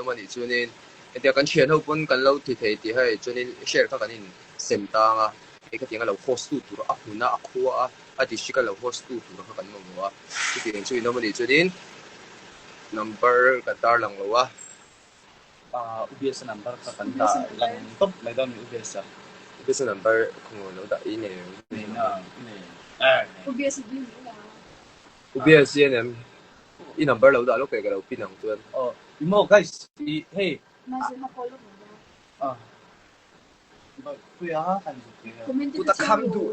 嘛你就呢，一定跟前後本跟老提啲係就呢 share 佢跟呢成單啊，你個點解留 host 度咯，啊盤啊啊褲啊啊啲書嘅留 host 度咯，佢跟我啊，即係就呢嘛你就呢 number 個單兩路啊。UBS number kakanta lang top may doon UBS UBS number kung ano da ini UBS din UBS yan i number lo da lo kaya lo pinang tuan mo guys hey nasa follow mo kuya ha kan puta kam du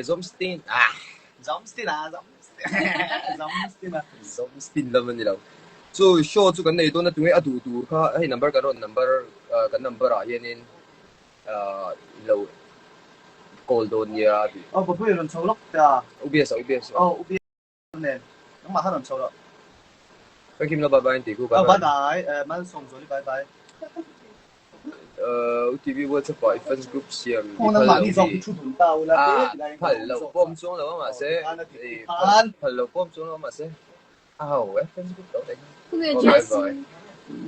Zomstein Zomstein naman nila so show tu kan ito na tungi adu ka hey number karon number kan number yan lo call doon niya baboy ron sawlok ta UBS UBS nen nang maharon sawlok kan kim na babayin ti ko bye bye mal song sorry bye bye UTV WhatsApp pa fans group siya nang mani song chu dun ta wala hello bom song lo ma se hello bom song lo ma se fans group đâu đấy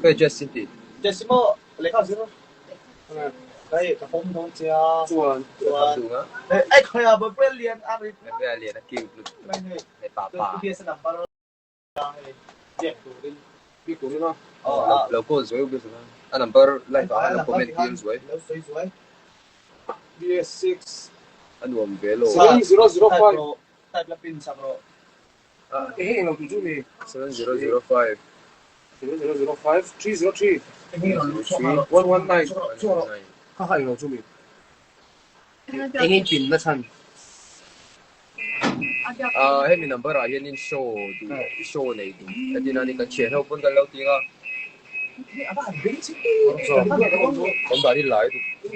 cái Justin đi Justin mo lấy khảo gì không cái phong đông chia chuẩn đúng á ai khơi à bữa liền ăn đi liền kêu lực để bà kia sẽ nằm bao dẹp tủ đi biết tủ đi không lâu cô rồi biết rồi anh number lại có anh comment game rồi BS6 anh uống về lo 7005 type là pin sao rồi nó tụi chú mì 7005 7005 303 119 khá hay nó chú mì anh ấy pin nó thành hết mình number à hiện in show này đủ cái gì này cái chuyện hậu vẫn cái lâu tiếng à không đã đi lại đủ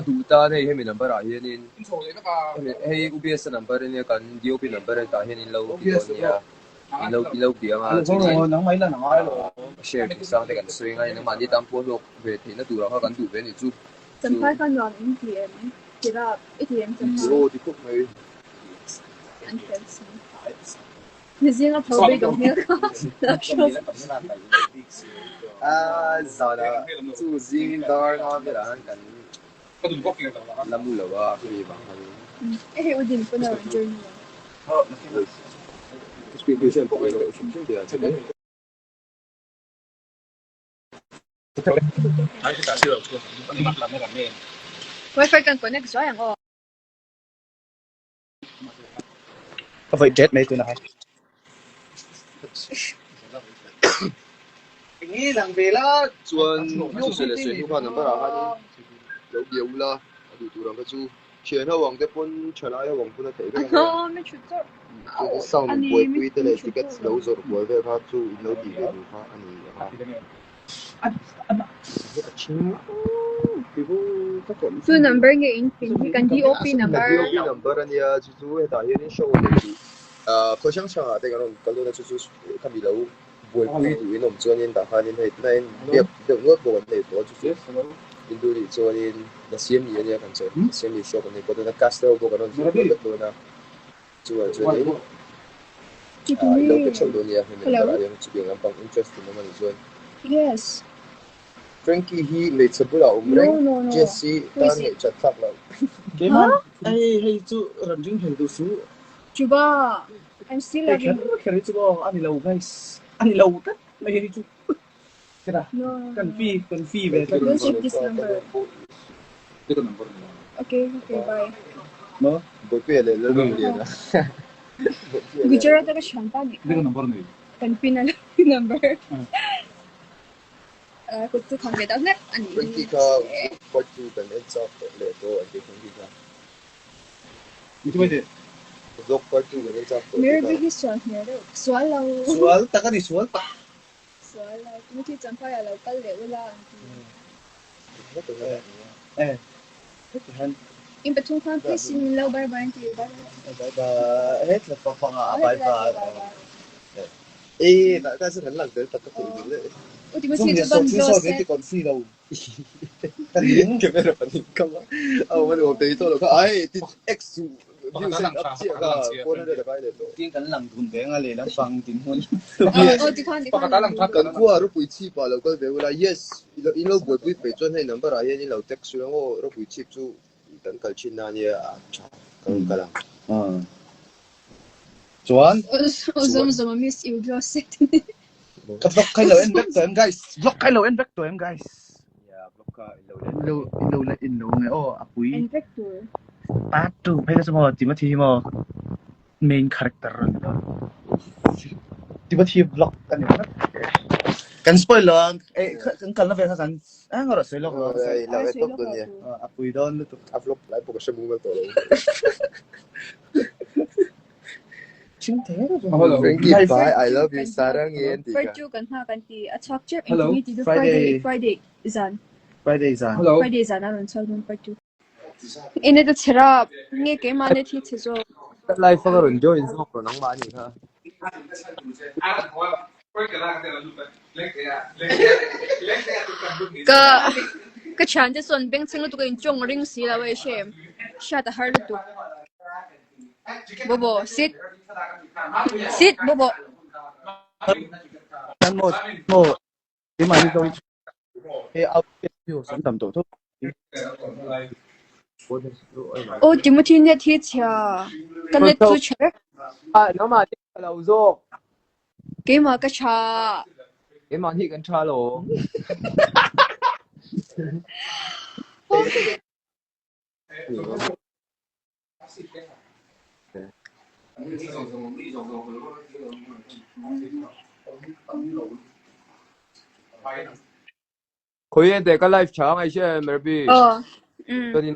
đủ ta này hết mình number à hiện in hay UBS number này cái DOP number này hiện in lâu tiếng nha lâu tiếng à nó mấy lần nói rồi share thì sang thì cái suy ngay nó mà đi tam phố lúc về thì nó đủ rồi họ cần đủ về thì chú chân phải con nhọn ATM thì là ATM chân phải rồi thì cũng phải anh xem你先個頭俾咁樣giờ là chú riêng đó nó biết là cần lâm lửa à cái gì bằng cái hiệu điểm của nó là chơi như cái biểu hiện của người đội chúng thì sẽ đến wifi cần connect gió hàng có phải chết mấy tôi nào nghĩ rằng về là chuẩn chú sẽ là chuyện của nó bảo là lâu điều là đủ đủ làm cái chú chuyện hậu hoàng cái phun trở lại hậu hoàng phun thấy cái này mấy chút thôi cái sau mình quay quay tới là cái lâu rồi quay về phát chú lâu đi về đủ phát so number nghe in pin cần DOP number DOP number anh ya chú hệ tại hiện show này có sáng sáng à, đây cái đó là chú tham bị lâu quay quay đủ nó cho nên đã hai nên hệ này được ngược bộ vấn đề đó chú in đôi cho nên là xem gì anh cần chơi xem gì show này có thể là castle bộ cái đó chú được rồi na chú nên lâu cái show đó nha mình đã làm chú biết làm bằng interest nó mà rồi yes Frankie he late sa bula umreng Jesse tan hệ chặt thắp lâu cái mà hay chú làm chứng hình đồ số chú ba I'm still loving cái chú ba anh lâu guys anh lâu tất mấy cái chú cái nào cần phi về cái don't check this number cái number okay bye nó bố quê lại lâu liền à Gujarat cái chẳng ta nhỉ cái number này cần pin là number 그것도 관계다 네 아니 Frankie 버투 cần em sao để tôi anh cái Frankie ka itu mấy thế dốc 버투 cần em sao Very big history here swallow sual ta cái gì sual ta swallow chúng tôi chẳng phải là cái liệu là in between khoan phải xin lâu bye bye thì hết là phòng à bye bye ta sẽ thành lần tới tập cái gì đấy ủa thì mới xin cho con so với còn free đâu cái này là phần hình công á mà đồ tí tôi là có ấy thì X view sen up chia ka 400 ka le to tiếng cắn lằng thùng bé ngay làm bằng tiếng hôn đi con kan kwa ro pui chi pa lo ka ve la yes in lo boi pui pe chon hai number a yen in lo text su ngo ro pui chi chu dan kal chin na ni a cha kan kala Chuan Zoom miss you just set cái block khai lâu em back to em guys block khai lâu em back to em guys ya block ka in lâu nghe apui Invector patu hay là semua Timothy mo main character đó Timothy block kan ya kan spoiler kan na ver kan ngoro soi lo ai la ve top don ye apui don tu upload lại bộ cái mu to lo chính thế Hello. Frankie bye I love you sarang yen ti ka Perju kan ha kan ti a chok chip intimate do Friday izan Friday is Hello. Friday izan aron chol don perju ine to chera nge ke mane thi chezo live fa ron join so ko nang ma ni ka ka chan je son beng ching tu ka in chong ring si la we shem sha ta har tu bobo sit bobo kan mo di mani to he out you san tam to o Timothy ne thi cha kan le tu che nó mà đi lâu rồi ke ma ka cha cái món thì cần tra lỗ khối em để cái live chào ngay chứ mà bị cho nên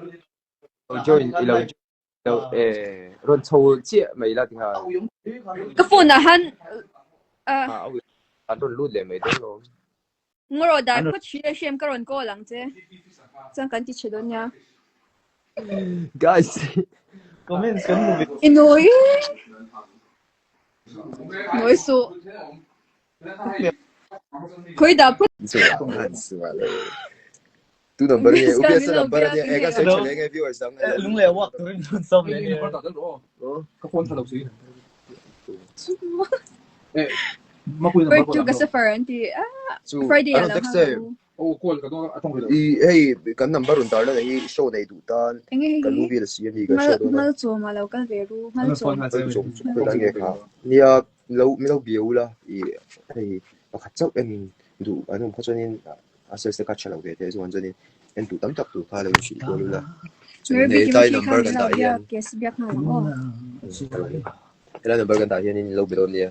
join lâu rồi châu chia mấy là thì hả ka phone na han anh rồi lút lên mấy tiếng rồi ngoro dai ko chi le shem karon ko lang che chang kan ti che don ya guys comments kan mo inoi noi so koi da put tu number ye ubs number ye ega search le nge viewers sang lung le walk to rin som le Cái phone thật sự. perju ka safaran ti Friday ano la text Ô, cô là cái đó không phải. i hey kan number run tar la hi show nei du tan kan movie la si ni ga show do na mal zo ma lo kan veru mal zo zo ko da nge kha nia lo mi lo biu la i hey pakhat chau en du anu kha chonin asal se ka chala ve te zo anjani en du tam tak tu kha le shi ko la maybe ne kim tai chi number kan kan la da ya yan kes biak na lo ela number kan da yan ni lo bi don nia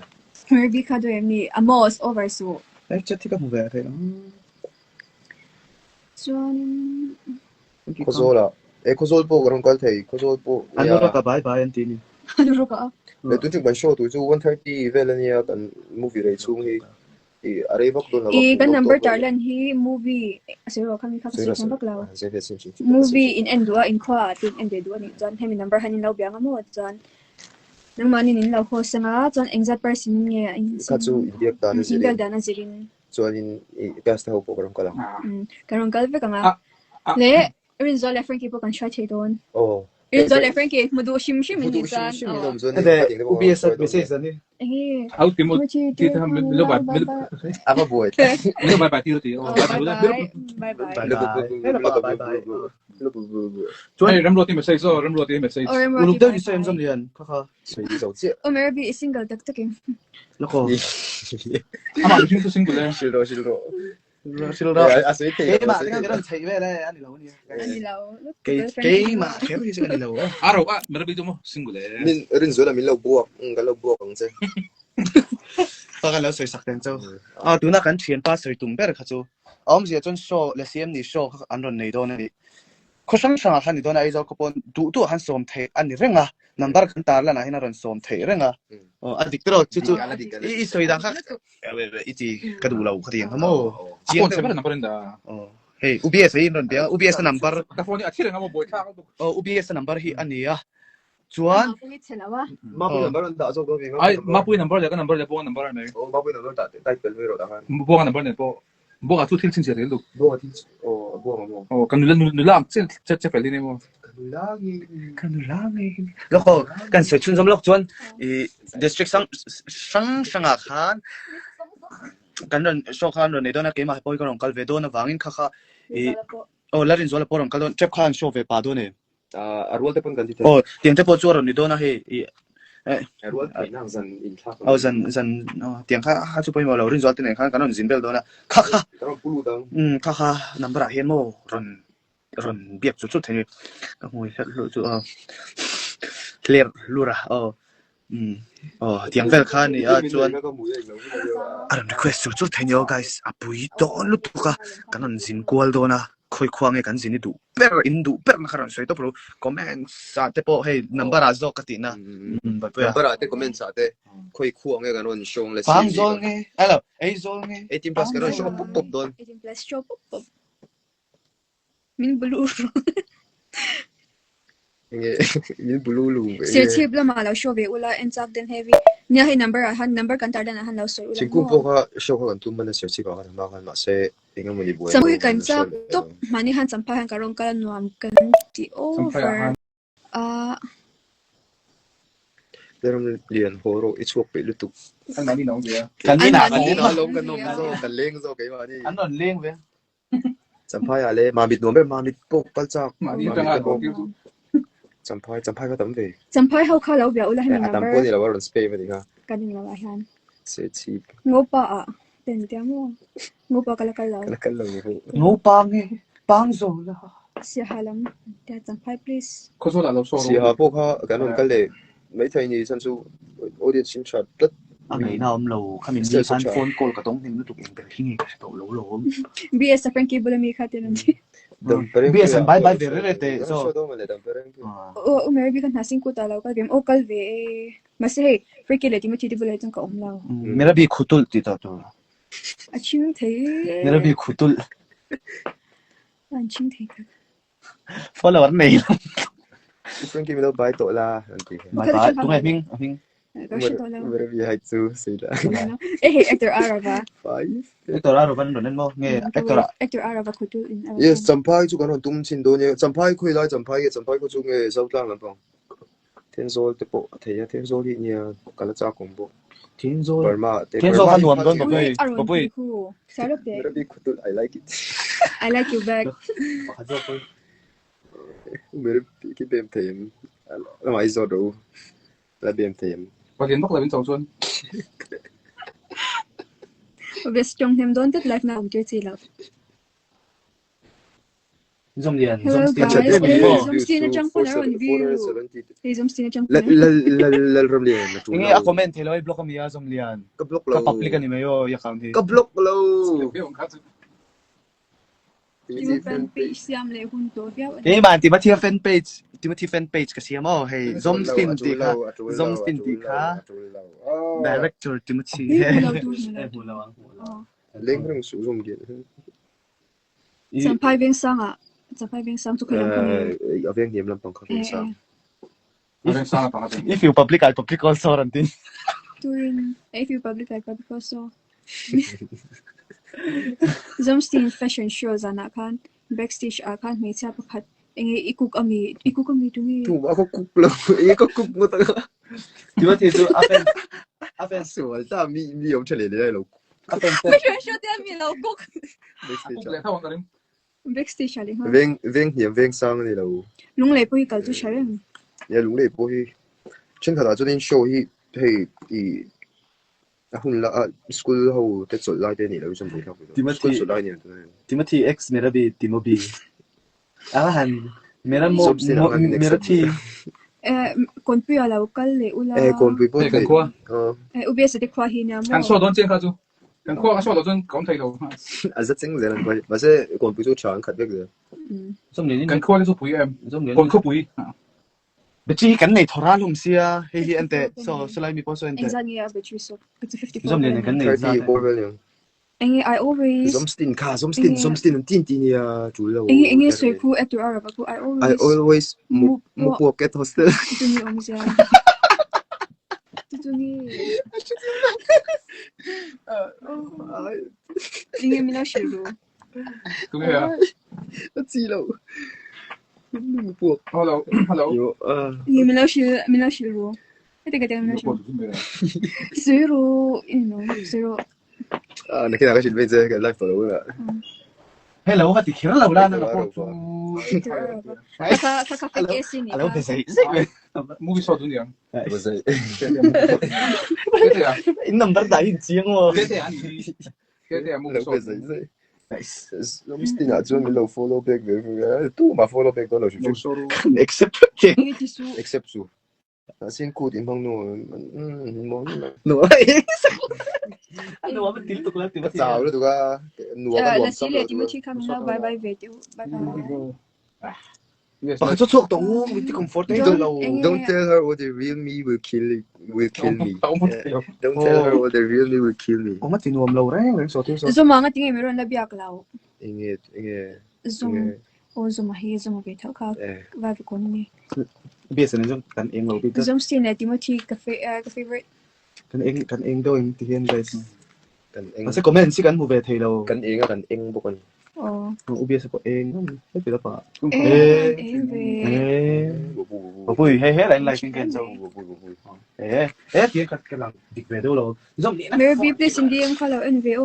maybe ka do mi amos over so ai chat ka mo ve thế John ko zo la ko zo po ron kal thei ko zo po ano ka bye bye an tini ano ro ka le tu chung ban show tu chu 130 ve la nia kan movie re chung hi i are bak do na kan number tarlan hi movie asiro kami ka kasi number klaw movie in endua in kwa tin ende dua ni John hemi number hanin law biang mo John nang mani nin law ho sanga John exact person nge ka chu biak ta na single zin dana zirin chuanin best ho po ron kala karon kalve kanga le rin zo le frankie po kan shot he don oh rin zo le frankie mudu shim shim ni John ade ubs message ani Out thì một thì thằng mình lâu bài ama boy lâu bài bài tiêu thì bye bye Hey, rem roti message so rem roti message. uluk daw ni sem som lian kha so yi zo che o maybe single tak tak lako Ama mình chưa single đấy. shiro silra asai te ma kan kan chai ve le ani lo ni ani law ke ma ke ri se ani lo Aro ah, mình bây giờ mo single đấy. min rin zo la min lo buak ga lo buak ang che ka kan lo soi sak ten cho tu na kan thian pa soi tum ber kha chu om zia chon show le cm ni show an ron nei do na ni ko sang sang han ni do na ai zo ko pon tu han som the ani renga number kan tar la na hina ron som the renga adik tro chu chu i soi dang kha i ti ka du lo kha ding mo Phone sẽ bắt number đó. hey ubs hi ron bia ubs number Cái phone này à, thiệt là ngamo boy thang. ubs number hi ania chuan ma bu number da zo go bi Ai, mà bui number là cái number là bộ number này. ma bu number da tai pel ro da han Bộ number này bộ à thu thiên sinh sẽ được. buak ti buak ma mo Oh, kan nulan nulan, chắc phải đi này mo. แล้วก็กันเสร็จชุนสำลักจวนdistrict สังอาคารกันโดนโชว์คานโดนในโดนนักเกมมาให้ปอยก็ลงกัลเวโดนวางินค่ะโอ้แล้วรินโซลปอลงกัลโดนเจ็บคานโชว์เวปาโดนเนี่ยarwal te pun kan ti โอ้เตียงเจ็บปวดจวนในโดนนะเฮ้arwal te nang zan in thak เอาซันเตียงค่ะช่วยมาเรารินโซลที่ไหนค่ะกันโดนซินเบลโดนนะค่ะ taron pulu dang ค่ะนับประเห็นโมรอนเบียกสุดๆทีนี้ก็มวยจุดเคลียร์ลูระเตียงเวลค่ะนี่จวนrequest สุดๆทีนี้ guys ปุยโดนลุตุกะกันโดนซินกวลโดนะค่อยควงกันซินดูเปอร์อินดูเปอร์นะครับสวยตัวโปรคอมเมนต์สาธิตให้นับประจอกตินะแบบนับประเทคอมเมนต์สาธิตค่อยควงกันโดนชงเลยฟังโซนไงอะไรไอโซนไง18 plus กันโดนชงปุ๊บโดน18 plus ชงปุ๊บmin blue min blue lu serchip la malaw show ve ula and up then heavy nya hi number kan tar dan han law so ula chingku ka show kan tum man serchi ka ma kan ma se inga mo ni boy samui kan sa top mani han sampha han karong kala nuam kan ti over deram lian horo ichok pe lu tu kan mani nong dia kan ni na long kan nom so kan leng so kai ma ni an non leng ve sampai ale ma bit nom be ma bit pok pal chak mani tanga ko sampai ka tam ve sampai hau kha law bia ula han number tam po ni la waron space ma ni ka kan ni la han se chi ngopa ten dia mo ngopa kala kala ni ho no pang zo la si halam dia sampai please ko so la lo so si ha po ka kan non ka le mấy thầy ni san su audience xin chat rất anh ấy nào lâu khăm mình đi fan phone call cả tống thì nó tụi mình phải khi nghe cái tổ lố lố BS sa frankie bula mi khate nan BS an bye về rồi thế so maybe kan hasin ko talaw ka game o kalve mas hey frankie le ti mo ti bula itong ka umlaw मेरा भी खुतुल तीता तो achim the मेरा भी खुतुल achim the follower नहीं Frankie mình đâu bài tổ la bài tụi em mình Bữa bây giờ chú xí là actor Arava actor Arava nó nên mo nghe actor Arava ko tu in yes sampai chú còn tum chin do nhé sampai khui lại sampai ko chú nghe sau lang làm phong thiên số te bộ thấy thiên số thì nhé cái là cha công bộ thiên số han nuam don bapui Bữa bây kutul I like it I like you back Bữa cái bem thêm là mai giờ đâu là bem thêm và tiền bốc là bên sầu xuân best trong thêm đón tết life nào chơi gì lắm zoom liền zoom skin trong phone rồi view zoom skin trong la rom liền nghe a comment hello i block am ya zoom liền ka block ka public ani mayo ya account ka block lo yung fan page siam le hunto eh man Timothy fan page kasi mo hey zoom skin di ka director Timothy leng rong su zoom ge sampai beng sang tu kalau kami aveng niam lam pang kha sang Orang salah banget. if you public I public also rantin tuin if you public I public also zoom skin fashion shows anak kan backstage akan mai cha pakhat enge ikuk ami tu ni tu ako cook lo e ko cook mo ta Timothy tu afen so ta mi yom chale le lo afen fashion show dia mi lau kok backstage Aku tahu kan. backstage ali ha veng niam veng sang ni lo lung le poi kal tu charen ya lung le po hi chen tha da chu din show hi hei I hun la school ho te chol lai te ni lo chom boi thak school chol lai ni Timothy X मेरा भी Timothy han मेरा थी kon pi ala kal le ula kon pi po Kan kuah. ubs de kwa hi na mo Kan so don chen kaju. Kan kuah kan so don kom thai do. azat ching zelan ba ba se kon pi chu chang khat bek de zoom liền Kan kuah so pui em. zoom liền Kon ko pui. Bechi kan nei thora lum sia hi ante so lai mi po so ante exactly ya betri so it's 54 zoom liền kan nei 30 over le enge I always some stin tin tin ya chu lo enge soi ku actor arab ku I always mo pocket hostel tu ni om sia tu ni enge mina shiru Tu ya. chi lo พวก hello อยู่你们老师รู้ไม่ได้กันไม่รู้ซื้อรู้ซื้อรู้นักกีฬาก็ชินไม่เจอกันไลฟ์ฟอลโล่อ่ะ Hello ka tikira la wala na ko.ถ้าคาเฟ่เอซินี่ Hello pe sai. movie shot dunia ไม่ใช่ kete ya In number dai jiang wo. kete ya movie ไม่ shot ใช่ Nice. Misti na jo mi lo follow back ve tu ma follow back lo no solo Except que นี่ที่สู้ except su. Sin ku din bang no mo no. Ano ba til to kala ti ba? sa lo tu ka nu ka แล้ว lo สิเลยที่มันที่คำเราบายบายเวทีบายบาย yes Ba cho chok tong with the comfort ni to lo. Don't tell her what the real me will kill me. Don't tell her what the real me will kill me. O ma tinuam lo reng reng so ti so. zoom mga tingin meron na biyak lao Inge zoom o zoom hi zoom be thao ka va vi kon ni Bi sa nang kan eng lo bi ta. zoom still na Timothy ka favorite Kan eng do ing ti hian guys. kan eng Kasi comment si kan mu be thei lo. kan eng bo kon. oh Ang ubi sa ko eng. Ai pi da pa. Bo Pui he he lại kinh kinh so. bo. Tiếng cái lòng dịch về đâu rồi. Giống như Mary B please hindi ang kalaw en ve o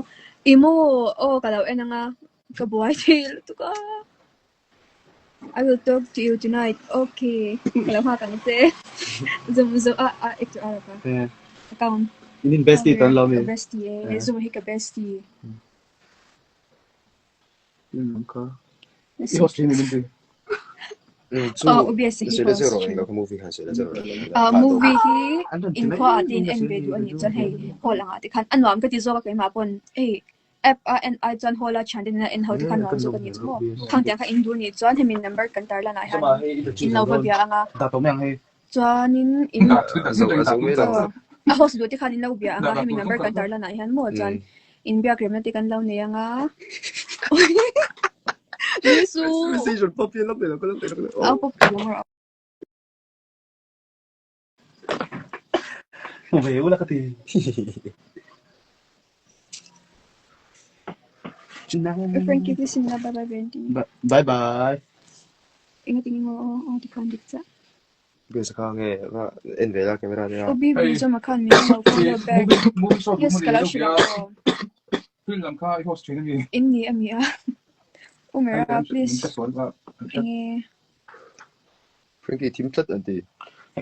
imo o kalaw en nga kabuhay til to ka I will talk to you tonight. Okay. Kalaw ha kan se. Zoom ito ara ka. Account. Ini bestie tan lo mi. Bestie. Zoom hi ka bestie. Ka. i host ni min Oh, obvious hi. Sila zero nga movie ha sila zero. Movie hi in ko atin en ve du ani chan hey hola nga ti kan anwam ka ti zo ka kay mapon eh FRNI chan hola chan din na in how ti kan wam zo ka ni mo khang tiang ka indu ni chan hemin number kan tar la na ha in law ka biya nga Da to myang he. chuanin in So a host do ti kan in law biya nga hemin number kan tar la na han mo chan in biya krem na ti kan law ne nga Yesu Conversation pop yan lang pero ko. ako po mo Về wala ka ti. Frankie please na bye bye Venti Bye bye. ingat mo o ti kan diksa Bisa ka nga en vela camera niya. o bibi so makan mi law follow back movie shot yes kala shira ko film lam ka i host ni inni amia Umera please inge Frankie team chat anti.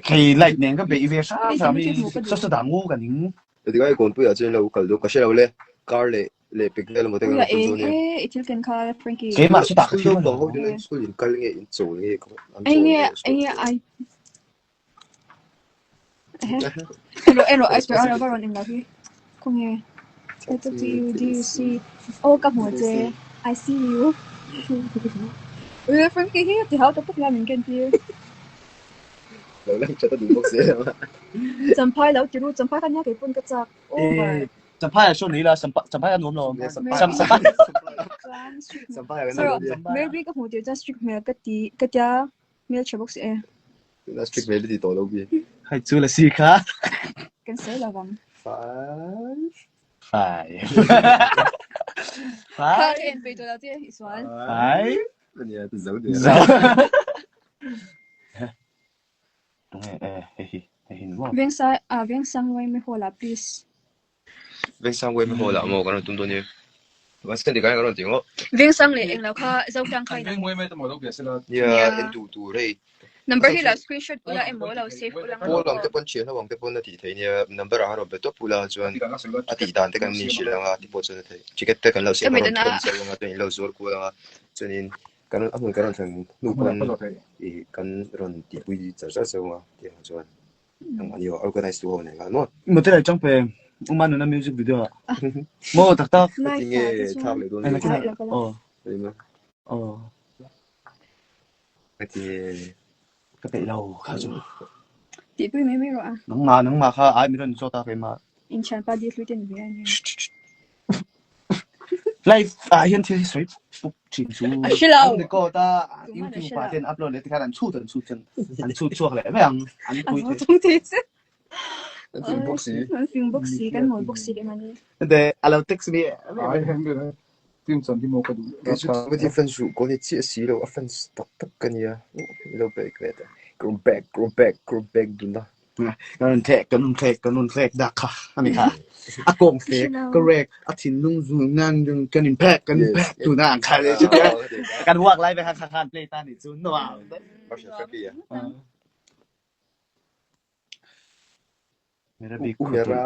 Khi lại nè cái bị về sao mi sao đam ngu cả những. Jadi ka kon pu ya chen lo kal do ka shela le car le pick le mo te Uya ka zo ni. itil kan ka Frankie Cái mà sẽ đặt cái School chuyện do ho din school in kal nge in zo nge ko. inge ai elo extra ara baron in lahi kung e I talk to you do you see oh ka mo je I see you Uya Frankie hi ti how to put lam in kan ti Lo lang chat du box e. champai lo ti ru champai kan ya ke pun ka chak oh my Chẳng phải là số này là chẳng phải là nuông rồi. Chẳng phải. Sampai ka so na. maybe ka mo ti just strict mail ka ti ka tia mail check box e Na strict melody to lo bi. Hay chú là gì cả. kan say la bang 5 Phải. ka Phải. en pe to la ti is one Phải. Ni ya tu zo de. Dạ. Hình quá. Vieng sang wai me hola please Veng sang we me ho la mo ka no tum do ni. Wa sen de ka ka no ting o. Vieng sang le eng la kha zau kang khai na Anh mới mới một biết là Ya en tu re. number hi la screenshot ula emo la save ula Ko lang te pon chen ha wang te pon na ti thei ni number a ro be to pula chuan thì cả sự là a ti dan te kan ni shi la nga ti po chuan thei. Ticket te kan lo se ka ron se nga te lo zor ko la chuan in kan amun kan thang nu kon I kan ron ti pui cha cha se wa ti chuan. Ang ani yo organize to ne ga no. Một cái này trong về ông man nó music video à. Mua tắc tắc. Ti nge thak le do Anh ni. là cái này. Ni ma. Ti Cái bị lâu khá rồi. ti pui me ro a Nắng mà khá ai mình cho ta cái mà. in chan pa di lu ten bi ani Live hiện thì sấy bục chỉnh chú. Hello. Anh có ta YouTube phát hiện upload lên thì cái anh chu chân anh chu chuột lại mấy anh a cúi mo thế. tung ti se Ti box ni. an film box si kan mo box si ke mani Để alo text mi. ai em biết phim chọn phim một cái cái chút có thể phân số có thể chia sẻ đâu phân tất tất cái gì à đâu phải cái đó go back đúng đó cái nun thẹt đặc ha anh ấy ha à công thẹt correct à tin nung dung ngang dung cái impact tu nang khaiเลยchứกันวักไล่ไปข้างๆเพลย์ตานี่จูนว้าว bao giờ phải kia मेरा भी Mera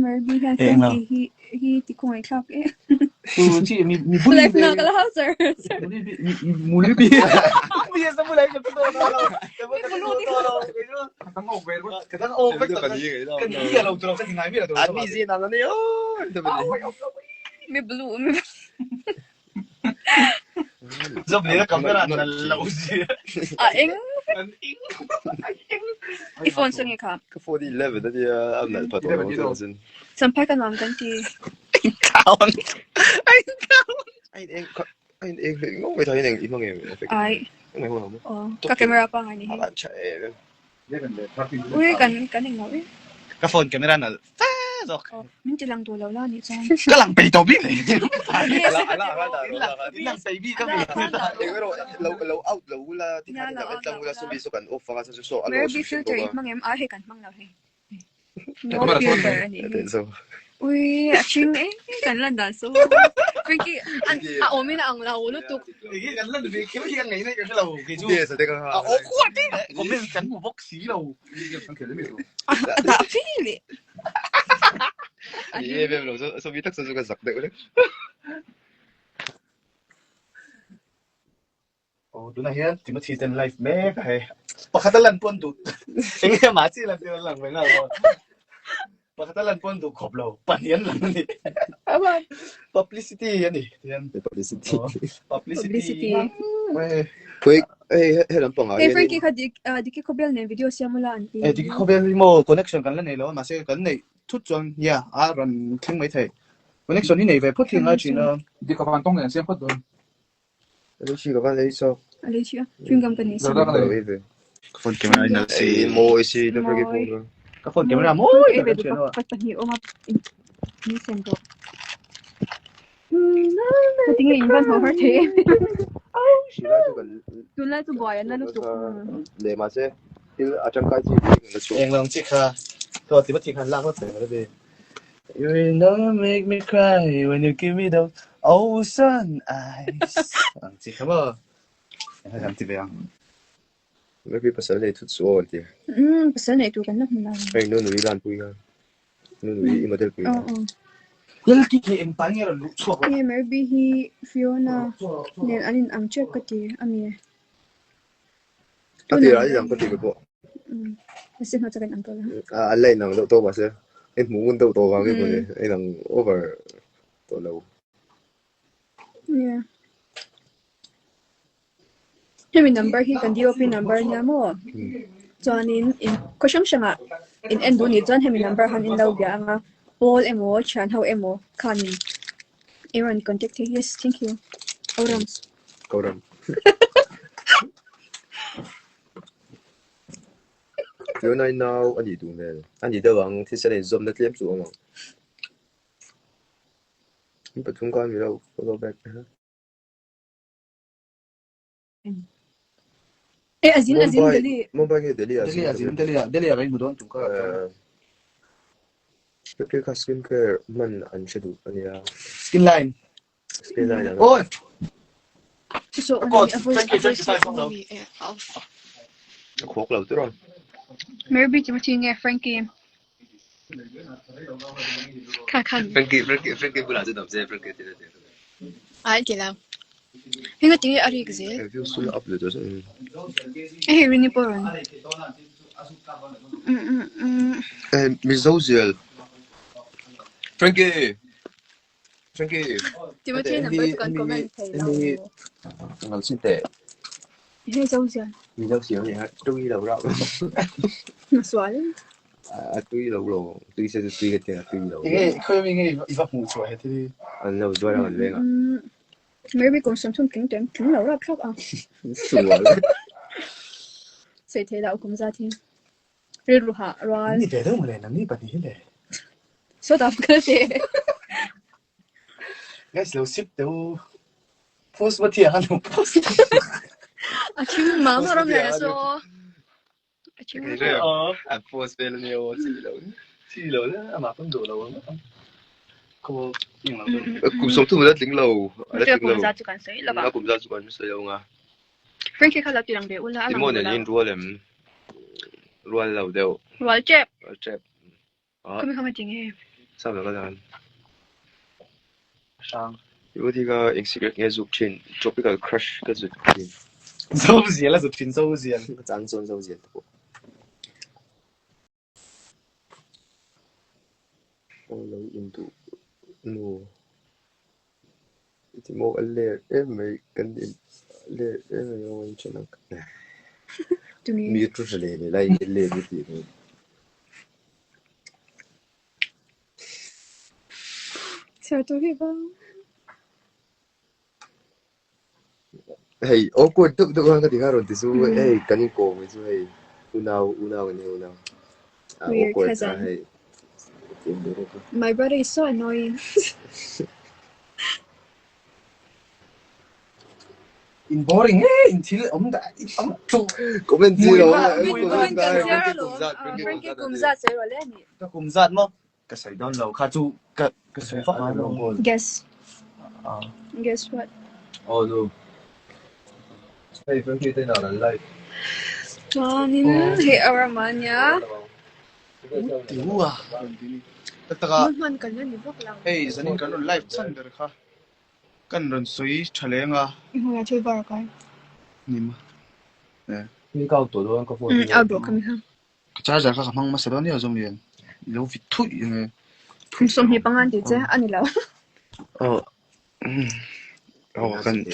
Maybe has he tikung ay clock eh. tu ci mi buli Life na kala sir. muli bi biya sa mulai ka to thằng ngọc về luôn ka tang oh cái cái gì đó kan iya lo tu sa hingai mi la to anh đi gì nào nữa itu Me blue. Zob ni la kamera na lausi Ah, ing. Iphone sung ka. cái 4011 đó thì anh lại bắt đầu rồi Sampai ka nam kan ti. kawan anh em ngốc người thấy này ít người Ay. này không Oh, ka camera pa nga ni. bạn chạy Uy, kan ning ngawi. ka phone camera na zok Oh, min lang to law la ni sa. ka lang pay to bi le ala lang baby ka bi pero lâu out lâu là thì hai năm em tăng là số bị số cần offer sa so ano Maybe filter mang em ah kan mang law he. No filter ni. so Uy, aching eh. Kan lang dan so. Frankie, omi na ang law lo tuk. cái kan lan bi ke yang ngai ne ka lo ke ju yes thế cái à ô quá đi có bên cắn một bốc xí đâu thằng kia đấy mình Da feel it. Iya, belum. So bitak sa suka zakde ulit. oh tu na hian Timothy ten life me kai pakatalan pon tu engge ma chi lan tu lang me na lo pakatalan pon tu khop lo panian lang ni Aba, publicity yan ni yan Publicity. publicity. Quick, hey, lang pang Eh, Frankie, di ki ko bel ne video siya mula anti. eh di ko bel mo connection kan lan nei lo ma se kan nei thut chon ya a ran thing mai thai connection ni nei ve put thing a chi na đi có phản tông này xem phật rồi Ano siya ka ba na iso? Ali siya. Chewing gum ka ni siya. Dada ka na Eve. phone camera na Eh, mo isi na pergi Moy. po. ka phone camera mo Eh, pwede pa patani o map. Ni sendo. Patingin inban ho heart eh. Sila tu kan. Tulad to boy, ano to. Le mase. Il achang kai chi na chu. em lang chi kha to Timothy kan lang ko te la be you will never make me cry when you give me those ocean eyes ang chi kha mo em ti be ang Maybe pasal na ito so ti. Basta na ito kan na. Ay no no ilan po yan. No no i-model po yan. Oo. lal ki ke em pa ngera lu chwa Yeah, maybe he Fiona. Nen anin ang check ka ti. Ami. Ati ay lang pati ko po. Kasi nga sa kan ang tola. Alay nang to ba siya? Eh muun daw to ba ko ni. Ay nang over to law. Yeah. Yung number hi kan DOP number niya mo. So in ko siyang siya nga in end ni John hemi number han in daw biya nga Paul emo chan how emo kanin. Aaron contact him. Yes, thank you. Orams. Kauram. Fiona now anh gì tụi này anh gì đâu bằng thì sẽ để zoom đất liếm xuống mà nhưng mà không có gì đâu follow back Azin dali. Mumbai cái Delhi deli ay mo don tu ka cái cái skin care mình anh sẽ đủ anh ya skin line skin line này oi So Ako, Frankie, sa phone daw. khuất lâu tới rồi Maybe Timothy nghe Frankie. Kan. Frankie bữa nào tôi đọc xem Frankie thế này Ai kila. Hinga tingi ari gzel. em view suy upload rồi Eh rini poron. Miss Oziel Frankie Timothy number tu kan comment thầy đâu. ngồi xin tệ Hey Zauzian. Miss Oziel này hát tôi đầu rau Maswal. tôi đầu rồi tôi sẽ tôi cái tiền tôi đầu 이게 커밍이 이바 공초 해 드리 anh đâu rồi anh lên à Maybe kung Samsung kính lâu ra khóc à. sủa Sẽ thấy đạo cũng ra thiên. Rồi hạ rồi. 니 배도 몰래 남니 바디 힐래 Số đọc cái gì? guys lo sip teu post mà thiệt hả post à chim má mà làm này số chim cái rồi à post về là nhiều chỉ lâu đó mà không đủ lâu cô nhưng mà cũng sống thu rất tính lâu这个公司主管谁了吧那cũng ra chủ quan sử dụng à Frankie 看到对两边我了 thì mỗi年rùa lên rùa lâu đều rùa chép chép không biết không chính nghe sao được cái đó sang 이거 네가 Instagram nghe giúp trên chụp cái crush cái giúp trên dâu gì là giúp trên dâu gì 장선 dâu gì đó lâu Indo no thì một anh lệ em mấy cái lệ em mấy ông chuyện nào mi chút lệ này lại lệ như thế này sao tôi biết không hey awkward tu kan ketika ron tisu hey kanin ko mi su hey unau ni unau awkward sa hey my brother is so annoying in boring in thil ông đã ông chu comment gì đó Frankie cùng ra sẽ rồi lên cái cùng giật mà cái sợi đòn lâu khá chu cái sợi phát mà luôn guess guess what oh no hey Frankie tên nào là like cho nên hệ ở mà nhá tiểu à tất cả mình cần những việc làm hey dân nên cần live chân được khá cần rồi suy trả lời à hồi chơi vào cái nhìn mà cái cao tuổi đó có ừ outdoor cái gì cha già các mang Macedonia giống liền lâu vịt thụi không xong thì bằng anh thì chứ anh lâu cần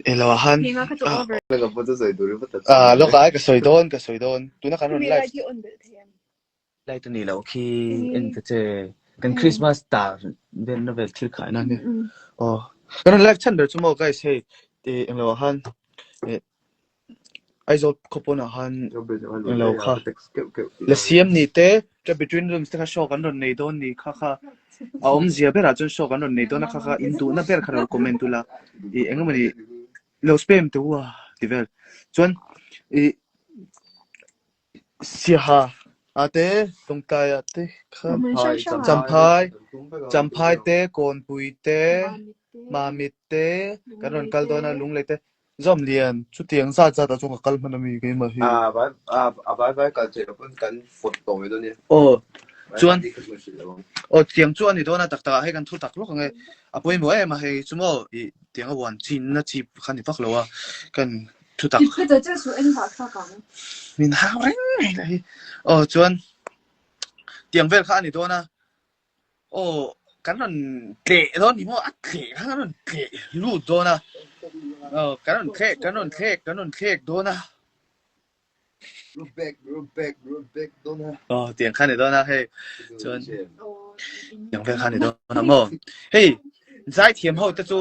lâu han nhưng mà cái chỗ over là gặp tôi rồi tôi bắt lúc cái sợi đòn tôi nó cần live lại từ này lâu khi em cáiกันคริสต์มาสตาร์เป็นโนเวลที่ขายนั่นเนี่ยอ๋อกันไลฟ์ชันเดี๋ยวชั่วโมงก็ใช่เออเราหันไอ้จอบขบวนหันเราค่ะแล้วเสียมนี่เต้จะ between rooms ที่เขาโชว์กันตอนในตอนนี้ค่ะเอาผมเสียไปแล้วจนโชว์กันตอนในตอนนั้นค่ะอินดูนั่นเป็นการเราคอมเมนต์ตัวละเอ็งก็มันเราสเปมตัวที่เวลจนเสียหาอาเต้ตรงใจอาเต้ค่ะจำพายเต้ก่อนปุยเต้มามิเต้กันรอนกัลโดนะลุงเลยเต้จอมเลียนชุดเตียงซาจ้าแต่จงกับกัลมันมีกันมาฮีไปกันเจอกันฝนตกอยู่ตรงนี้โอ้จวนโอ้เตียงจวนนี่ตัวน่ะตักให้กันทุตักลูกไงอ่ะปุยหมวยมาให้ชั่วโมงอีเตียงวันจีนนะจีขันที่ฟักเราอ่ะกันทุตัก你这是安法上岗มินหาวเร่งเลยโอ้จวนเตียงเวลข้านี่ตัวน่ะโอ้กันนั่นเกะตัวนี่มั้งอัดเกะกันนั่นเกะรูดตัวน่ะกันนั่นเค้กตัวน่ะรูปเบกตัวน่ะเตียงข้านี่ตัวน่ะเฮ้ยจวนเตียงเวลข้านี่ตัวน่ะมั้งเฮ้ยใจเทียมเขาจะจู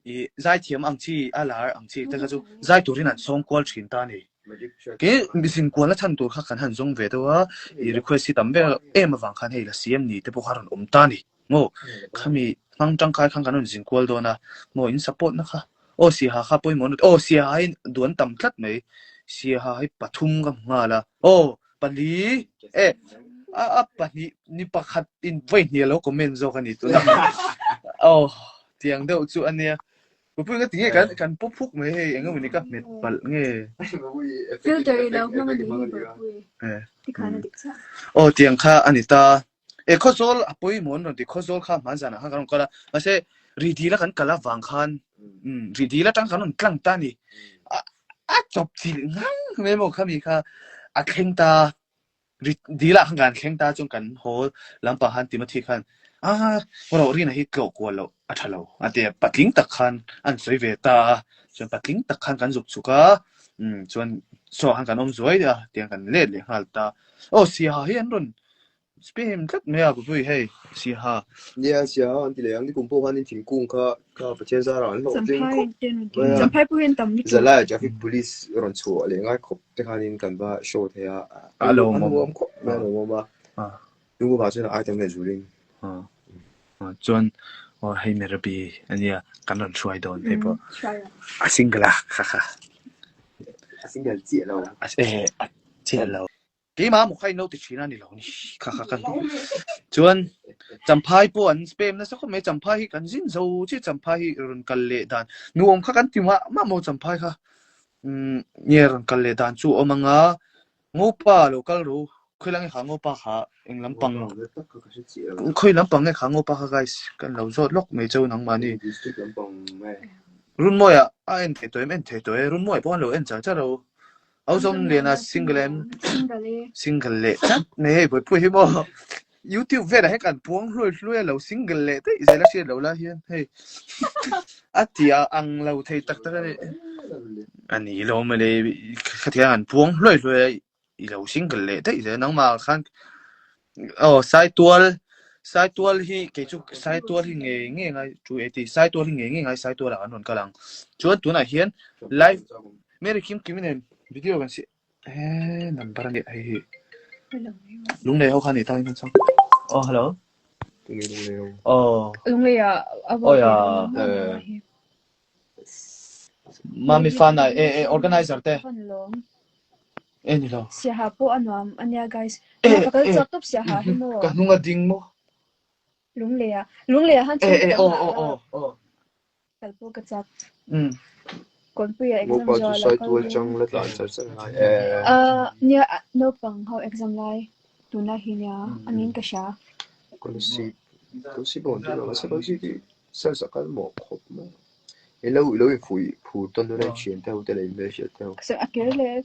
อีใจเทียมอังชีอะไรอังชีแต่ก็จูใจตัวนี้นั่นส่งกอลชินตานี่cái mình xin quan là thân tuổi khác khán hành trong về đó thì request tầm về em mà vàng khán hay là xem ni, để bộ khán ta ni, ngô, kami mang trang khai khán khán xin quan đó na, ngô in support na kha, xì hà kha bôi món, xì hà hay đuổi tầm cắt mấy, xì hà hay bắt thung cái ngà là, bắt lý, bắt lý, ni bắt khát in vay nhiều lâu comment cho cái này tụi nó, tiếng đâu chú anh nha. Bữa cái tiếng kan pupuk mấy hay anh mình cái mệt bal nghe filter đâu nó mình đi thì khá là đẹp sao tiếng kha Anita khosol apoi mon rồi thì khosol kha man jana ha kan kala mà sẽ ready là kan kala vàng khan ready là trang kan klang ta ni chop chi ngang mấy một kami kha khen ta ready là kan khen ta chung kan ho lam pa han Timothy khanเราเรียนให้เกี่ยวกับเราอัฐเราแต่ปัดลิงตักขันอันสวยเวตาส่วนปัดลิงตักขันกันสุกสุกะส่วนสองกันอมสวยเดียวเตียงกันเล่นเลยฮัลตาเสียหายอันนั้นสเปมก็ไม่เอาไปให้เสียหายเนี่ยเสียหายอันที่เหลือที่กุมภาพันธ์นี่ทิ้งกุ้งข้าประเทศสหรัฐจำไพ่ผู้เห็นต่ำนี่จะไล่จากที่ police รอนชัวเลยง่ายครบแต่คราวนี้กันว่าโชว์เทียลงมาดูว่าจะไอเทมในจุลินจวน hay mẹ bị anh ya căn lần xuôi đồn thấy bộ try single ha single chị đâu chết lâu cái mà một khai nấu thì chỉ là đi lâu đi khá chuan champhai po an spam na sakho me champhai kan zin zo chi champhai run kalle dan nuom kha kan tima ma mo champhai kha nyer kalle dan chu omanga ngopa local ro khoilang ha ngopa kha englam pang khoilam pang kha ngopa kha guys kan lo zot lok me chau nang mani run moya a en the toy run moy pon lo en cha cha ro au som lena single le chat ne boy pui hi mo YouTube về là hết cả buông lôi lâu single lệ đấy giờ là chuyện lâu là hiền hey thì ăn lâu thấy tắc tắc này anh ấy lâu mà đây cái thằng ăn buông lôi lâu single lệ đấy giờ nắng mà khăn sai tual hi cái chú sai tual hi nghe nghe ngay chú ấy thì sai tual hi nghe nghe ngay sai tual là anh còn cái lăng chú tuần này hiền live mấy kim này videoกันสิnumber này hay lúc này họ khăn thì tao nhìn xong hello lung le ya mami fan này organizer te ni lo sia ha po anwam ania guys ka chak top sia ha mo ka nunga ding mo lung le ya han kalpo ka chak kon pu ya exam mo jo pa sai tual chang la tan char sang nia no pang how exam lai tuna hi nia anin ka sha con si bon tu là c'est pas si ça ça calme khop mà et là où phụ ton de la chienne theo de la image theo so akere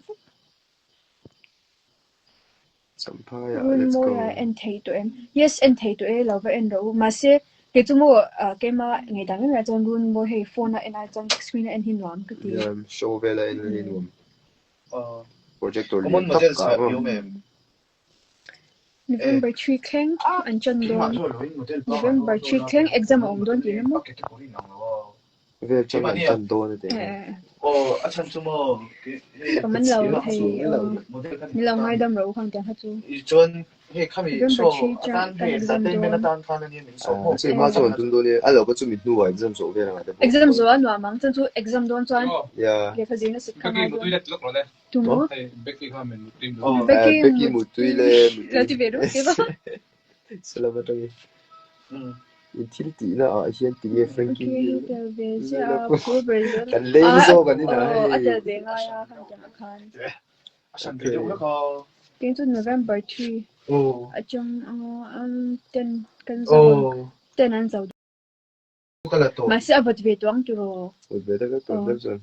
sampaya let's go en thei to em yes en thei to e love en ro ma se ke tu mo ke ma ngai dang ngai chon run mo he phone na en a chon screen en hin wan ka ti show vela en linum projector common model sa yo me November 3 keng an chon don November 3 keng exam ong don ti mo về trong bản thân tôi thì achan chu mo kaman lo thei ni lo ngai dam ro khang ta ha chu chon he khami so tan he sa te me na tan khan ni min so mo chỉ mà chọn chúng tôi đi à lâu có chúng mình nuôi exam số về là exam zo an wa mang chen chu exam don chuan yeah le phazin na sit khang Becky một tuy là lốc rồi đấy. tu mo Becky hoa mình một team Becky một tuy lên la ti veru ke ba selamat pagi utility na hiện tiếng nghe Frankie Hotel Beja Poor Brazil kan lên so kan ni na atel de nga ya kan jam khan achan ke jo ko tin tu November 3 achong 10 kan zo 10 an zo kala to ma se avat ve tuang tu ro về đó cái tuần rồi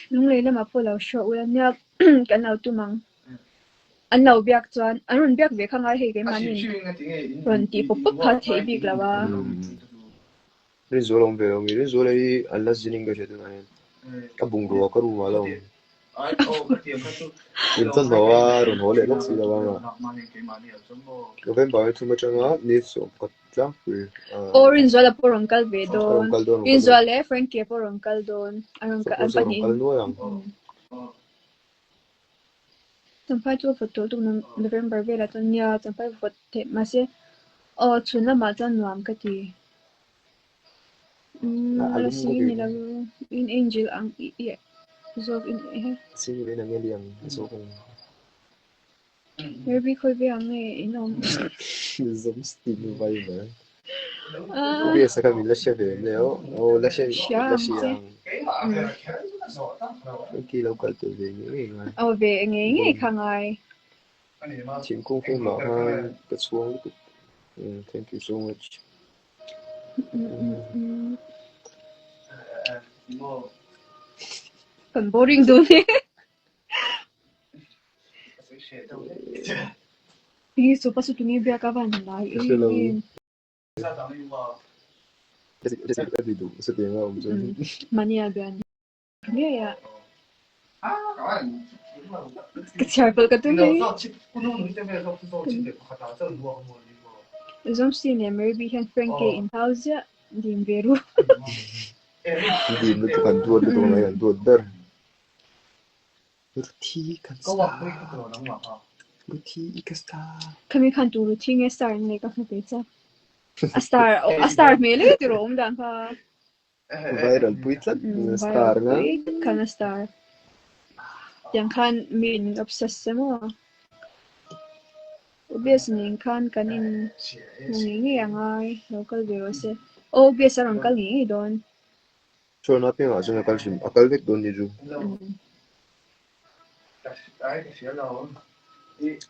lung le lama po lo sho ula nya kan lo tu mang an lo biak chuan an run biak ve khanga he ke manin run ti pop pop pha thei bik lawa rin zo long về long rin zo lấy Allah jinin cái chuyện này cái bung ruột cái ruột long rin chân đó run hồ lệ lắc xí là vâng cái bên bảo thu mà chẳng á nít số cắt lắm orin zo la porong kal ve don in zo le frankie porong kal don an ka an pani tampai tu photo tu November ve la ton nya tampai photo te ma se chuna ma chan nuam ka ti ala si ni la in angel ang ye zo in he xin bên này liền số không maybe khoi ve ang e inom giống Steam vậy mà bây giờ cái mình là chef về nếu là chef cái lâu cả từ về những người về nghe khang ai chính cũng phải mở cái xuống thank you so much còn boring đúng thế đi số pas tu ni bia ka van lai cái gì đủ sự tiền không mania gan nghe ya cái charcoal cái thứ này giống xin em maybe han Frankie in house ya dim veru dim nó cần tuột cái này cần tuột đơn thi cần có hoặc cái đồ nóng ngọt Ruti ka star. Kami kan tu ruti nge star ni ka kami pizza. A star mele ti rom dan ka. Viral puitlat star nga. Kan a star. Yang kan min obsess mo. Obvious ni kan kanin ngingi yang ay local virus. Obvious arang kal ngingi don. So na pinga so na kalsim akal vek don ni ju.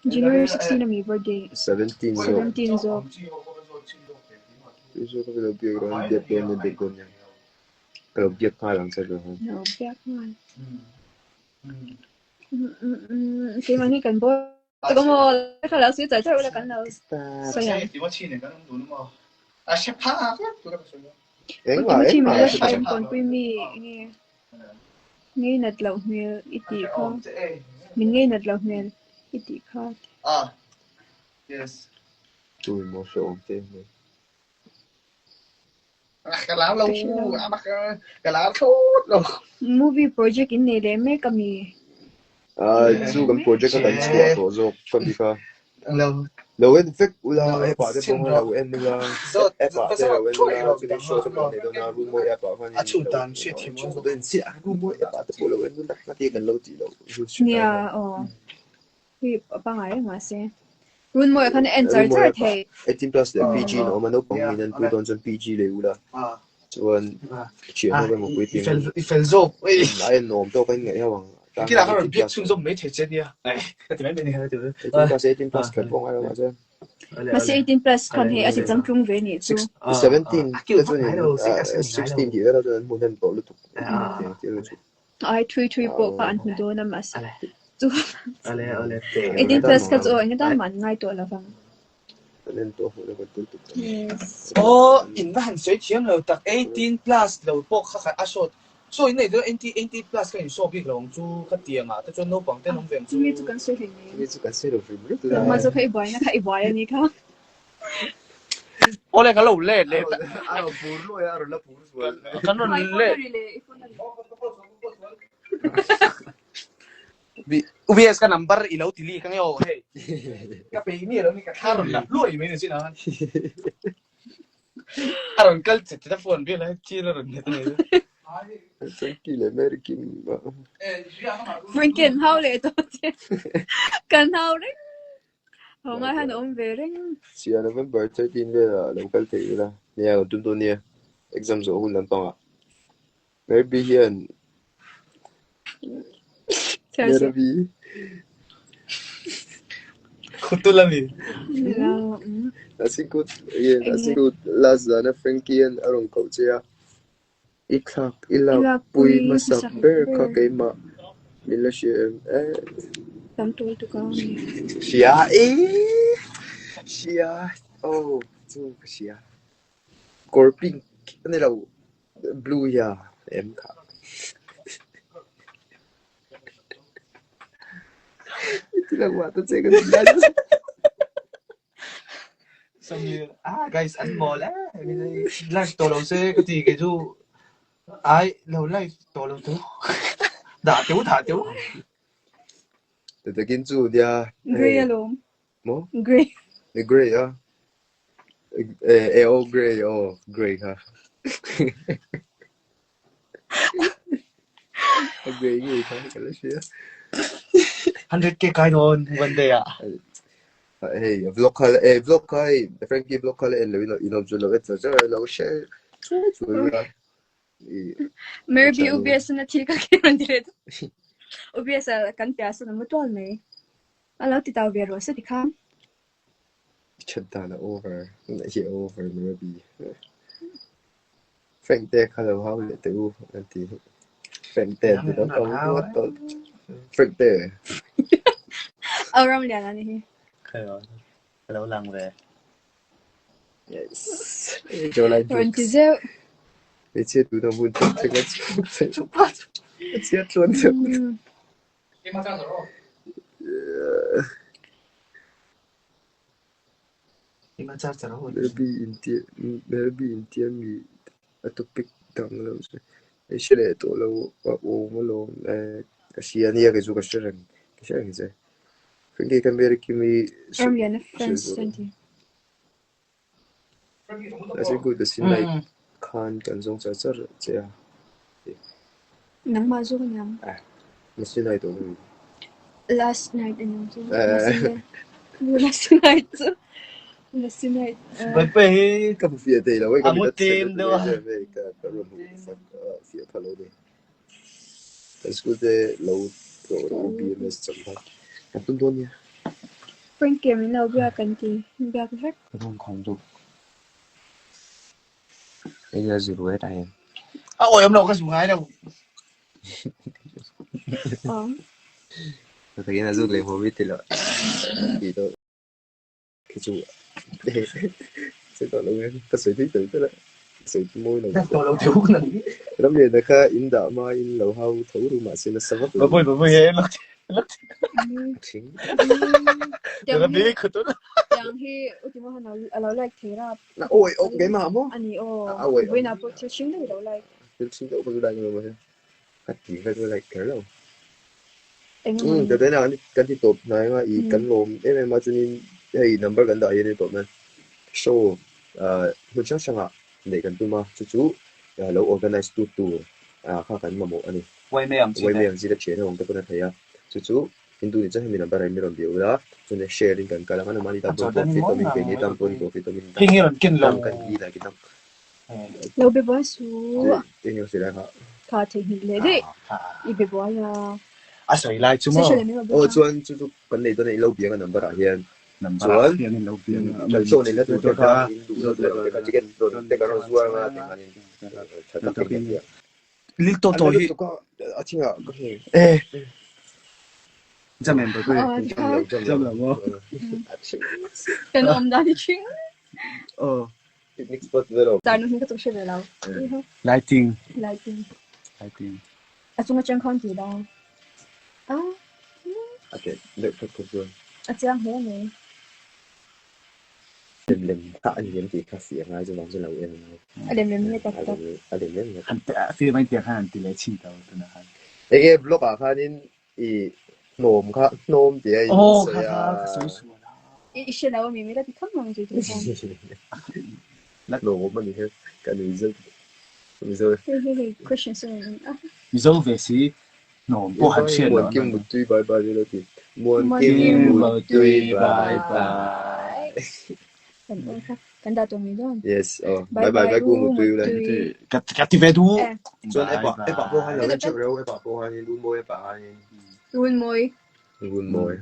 January 16 na mi birthday. 17 zo. 17 zo. Iso ka vela biya ron diep don ni dek don yan. Kalau biak ka lang sa lo. No, biak man. Kaya mani kan bo. Tago mo, kalau sih cai cai udah kan lau. Sayang. Eng Ultimo team ma. nila siya yung kon mi ni nadlaw mil iti ko. Mingi nadlaw mil iti ka. Yes. Tu mo so om te. Cái lá lâu, cái lá thốt lâu. Movie project in nile me kami. Zu kan project ka kan squad to zo kan ka. Lâu. Lo en fek ula e pa de pong la en la. E pa de la en la zu de show so ne do na ru mo e pa fa ni. Chutan shit team mo. Den si a ru mo e pa de po lo en na ka ti kan lo ti lo. Nia Hi pangai nga se. Run mo kan enter tar the. 18 plus the PG no man no pong min pu don jon PG le ula. Chuan chuyện nó về một quy trình. Ifel zo. Lại nom to kan ngai hawang. Cái là cái biết chung giống mấy thể chết đi à? Này, cái tiếng bên này hay tiếng. 18 plus 18 plus kan pong ai ma je. Ma se 18 plus kan he ati jam chung ve ni chu. 17 cái chỗ này 16 thì đó là một nhân tổ lực. Ai thui po pa an hu do na mas. Chu. Ale. 18 plus ka zo nga da man ngai to la fang. Nên tổ phụ được tổ tục. Yes. In va han sui thiam lo tak 18 plus lo pok kha kha asot. So in nei do 80 plus kan so big long chu kha tiang a ta chon no pang te nong veng chu. Ni chu kan se he ni. Ini juga sero free. Ma zo kai boy na kai boy ni ka. Ole ka lo le. Aro purlo ya aro la purlo. Kan no le. UBS ka number ilaw tili kang yo hey. Ka pe ni lo ni ka karon la. Loi me ni sina. Aron kal se ta phone bi la chi ro ni ta ni. Tranquilo, American. Franken how le to. Kan how ring. Ho ngai han om ve ring. Si November 13 về là local thị là. Nhà của chúng nia. Exam số hun lan tong à. Maybe here. Maybe. Kutulam ni. Nasi kut, yeah, nasi kut Lazana Frankian arong kau cia. Iklak ila pui masak ber ka kay ma. Nila siya Tam tul tu ka. Siya. Oh, tu siya. Corping nila blue ya em ka. Itulah waktu saya kan Guys, ăn bò lá. Live tổ lâu xe cái gì cái chú ai lâu live tổ lâu thứ. Thả tiếu. Tete kintu dia. Grey alom. Mo? Grey. Grey ah. Grey ha. Grey gì không cái là gì? 100k kai non one day à. Hey, vlog kali, Frankie vlog kali en lo julo et sa lo share. Maybe UBS na til ka kiron dire. UBS kan piasa na mutual me. Alaw ti tao biro sa tikam. Chanta na over. Na siya over maybe. Frank te kala how le te u anti. Frank te do what to. Frank te. Aram lian ani. Lâu lăng về. Yes. Cho lại. Ron ti zeu. Để chia tụi nó muốn chụp cái sẽ chụp bắt. Chia luôn được. Maybe in tiang mi topic tang lo se. E sele to lo o mo lo Asia ni cái du cái serang. Cái serang se. Kaya kamera kimi yan friends 20 Kasi good the sin like kan kanjong chachar chea nang mazo ko nang mas yun ito last night ano so last night Bye kapu fia day la wai kami Amo dat team daw. ka karon fuck fia palo de tas good de low to BMS champa kapun donya friend kami na biya kanti biya ko hak Không còn đủ. bây giờ zero hết ai Ôi em đâu có xuống ngay đâu. thấy là rút lấy hồ biết thì là thì tôi cái chủ sẽ còn lâu ta sẽ thấy tự tức là sự môi này Tôi đâu thiếu lần. lắm người ta khai in đạo mà in lầu hao thủ được mà xin là sao mất Bà bơi hết lắm. chính Nó biết cái đó. yang hi ultimo hana alo like thera là ôi ông cái mà mó ani ôi when I put ching do do like tôi xin lỗi tôi đang ngồi mà cắt chỉ cái tôi lại cái đâu engam từ đấy nào cái thì top này mà ý cái lồm em mà cho nên hay number gần đại này top này show một chắc sang à để gần tôi mà chú lâu organize tour khác cái mà một anh Quay mẹ em quay miệng gì đó chuyện không tôi có thấy à chú Hindu itu hanya nampak ramai orang dia lah, so dia sharing kan kalau mana mani tampon vitamin B ni tampon itu vitamin D. Kinh nghiệm kinh lâu. Kan gila kita. lo be boy su Ini yang sudah ha. ka the hi le de I be boy ya À sợi lại chúng se mà. me Oh, cuan tu kan ni tu ni lau biang kan nampak rahian. Nằm Jual. Yang ini lâu biếng. Kan so ni lah tu dah Hindu tu dah chicken tu dah kan jual lah dengan ni. Cakap dia. Little to hi. Tu kau acing ah kau ni. Eh. Jam em bơi. Jam là mo. kan om da ni ching Picnic spot tu lah. ta no hin ka to she le lao Lighting. lighting Lighting. chung chang khon ti da Okay, dek kau jual. chang he ne Lem tak ni yang kita kasih yang aja macam lau yang. adem me ta ta Ada lem. Hẳn phía bên tiền hàng tỷ lệ chi đầu từ nào hẳn. Cái blog à khai nên ý nôm khá nôm thì ai Ồ, khá khá sôi sủa đó. I she lao mi me da ti kham mang ji tu kan nôm mà mình cái này giờ hey question so Vì dấu về sĩ nổ bộ hẳn chuyện đó. muốn kiếm một tuy bye bye rồi thì muốn Kiếm kiếm một một tuy tuy bye bye bye kan da to mi don yes bye bye bye của một tuy này Cả tỷ về đu. cho em bảo vô hai lần trước rồi em bảo vô hai luôn môi em bảo hai luôn môi luôn môi